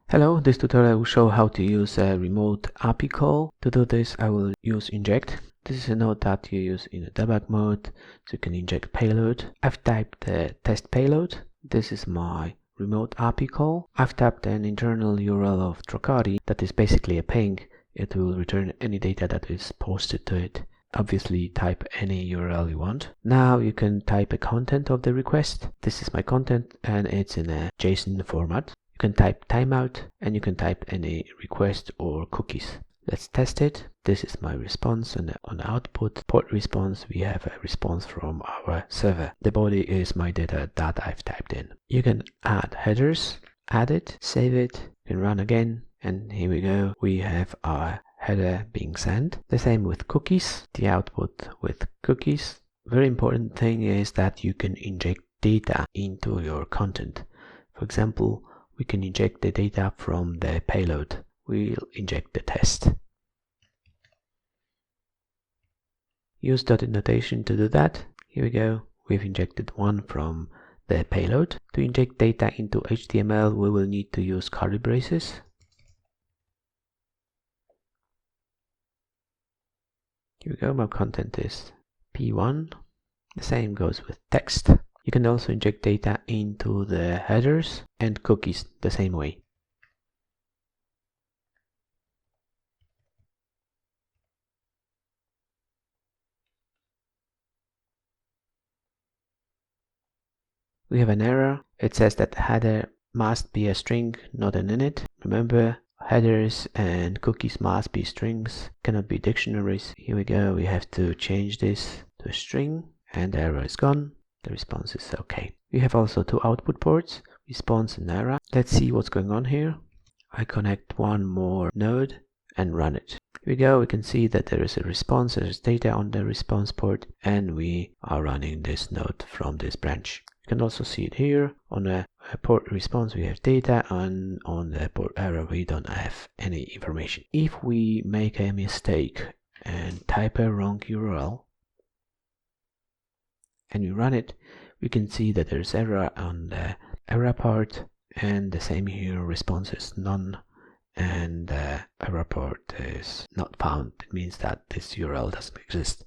Hello, this tutorial will show how to use a remote API call. To do this, I will use Inject. This is a node that you use in a debug mode, so you can inject payload. I've typed the test payload. This is my remote API call. I've typed an internal URL of Tracardi that is basically a ping. It will return any data that is posted to it. Obviously, type any URL you want. Now you can type a content of the request. This is my content and it's in a JSON format. You can type timeout and you can type any request or cookies. Let's test it. This is my response, and on the output port response we have a response from our server. The body is my data that I've typed in. You can add headers, add it, save it, you can run again, and here we go. We have our header being sent. The same with cookies, the output with cookies. Very important thing is that you can inject data into your content. For example, we can inject the data from the payload. We'll inject the test. Use dotted notation to do that. Here we go. We've injected one from the payload. To inject data into HTML, we will need to use curly braces. Here we go. My content is P1. The same goes with text. You can also inject data into the headers and cookies the same way. We have an error. It says that header must be a string, not an init. Remember, headers and cookies must be strings, cannot be dictionaries. Here we go. We have to change this to a string and the error is gone. The response is okay. We have also two output ports, response and error. Let's see what's going on here. I connect one more node and run it. Here we go. We can see that there is a response, there's data on the response port, and we are running this node from this branch. You can also see it here. On a port response we have data, and on the port error we don't have any information. If we make a mistake and type a wrong URL and we run it, we can see that there's error on the error part, and the same here, response is none and the error part is not found. It means that this URL doesn't exist.